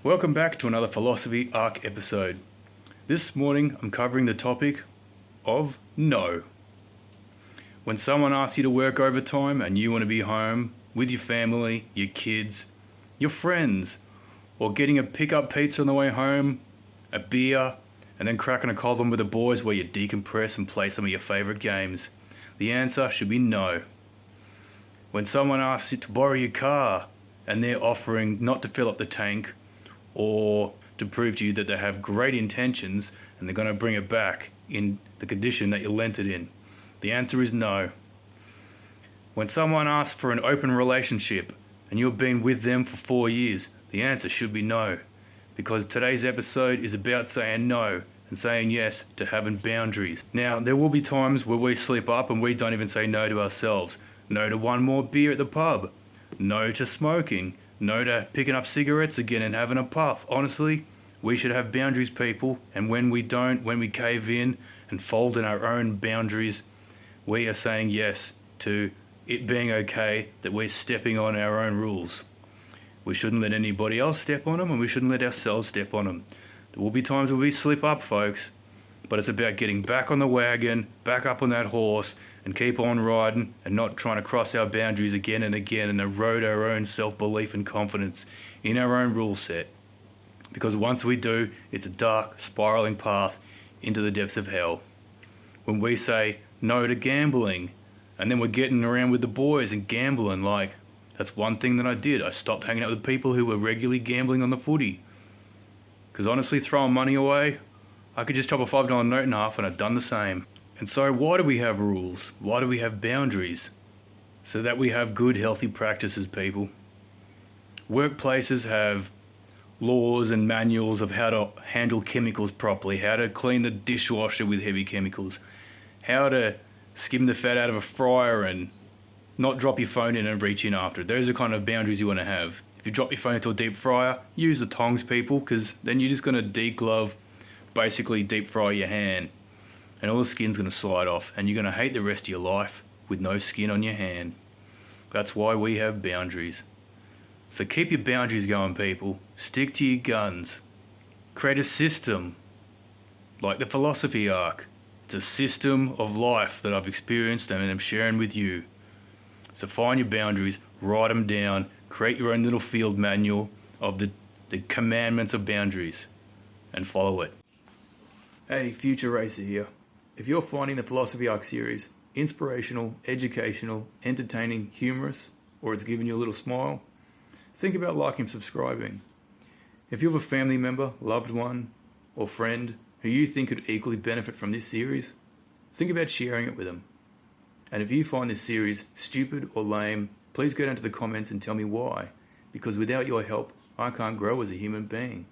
Welcome back to another Phill-osophy Arc episode. This morning I'm covering the topic of no. When someone asks you to work overtime and you want to be home with your family, your kids, your friends, or getting a pick-up pizza on the way home, a beer, and then cracking a cold one with the boys where you decompress and play some of your favourite games, the answer should be no. When someone asks you to borrow your car and they're offering not to fill up the tank, or to prove to you that they have great intentions and they're going to bring it back in the condition that you lent it in, the answer is no. When someone asks for an open relationship and you've been with them for 4 years, the answer should be no. Because today's episode is about saying no and saying yes to having boundaries. Now, there will be times where we slip up and we don't even say no to ourselves. No to one more beer at the pub. No to smoking. No to picking up cigarettes again and having a puff. Honestly, we should have boundaries, people. And when we don't, when we cave in and fold in our own boundaries, we are saying yes to it being okay that we're stepping on our own rules. We shouldn't let anybody else step on them, and we shouldn't let ourselves step on them. There will be times where we slip up, folks, but it's about getting back on the wagon, back up on that horse, and keep on riding and not trying to cross our boundaries again and again and erode our own self-belief and confidence in our own rule set. Because once we do, it's a dark, spiraling path into the depths of hell. When we say no to gambling, and then we're getting around with the boys and gambling, like, that's one thing that I did. I stopped hanging out with people who were regularly gambling on the footy. Because honestly, throwing money away, I could just chop a $5 note in half and I've done the same. And so why do we have rules? Why do we have boundaries? So that we have good, healthy practices, people. Workplaces have laws and manuals of how to handle chemicals properly, how to clean the dishwasher with heavy chemicals, how to skim the fat out of a fryer and not drop your phone in and reach in after it. Those are kind of boundaries you want to have. If you drop your phone into a deep fryer, use the tongs, people, because then you're just going to deglove, basically deep fry your hand. And all the skin's going to slide off, and you're going to hate the rest of your life with no skin on your hand. That's why we have boundaries. So keep your boundaries going, people. Stick to your guns. Create a system, like the Phill-osophy Arc. It's a system of life that I've experienced and I'm sharing with you. So find your boundaries, write them down, create your own little field manual of the commandments of boundaries, and follow it. Hey, future racer here. If you're finding the Phill-osophy Arc series inspirational, educational, entertaining, humorous, or it's giving you a little smile, think about liking and subscribing. If you have a family member, loved one, or friend who you think could equally benefit from this series, think about sharing it with them. And if you find this series stupid or lame, please go down to the comments and tell me why, because without your help, I can't grow as a human being.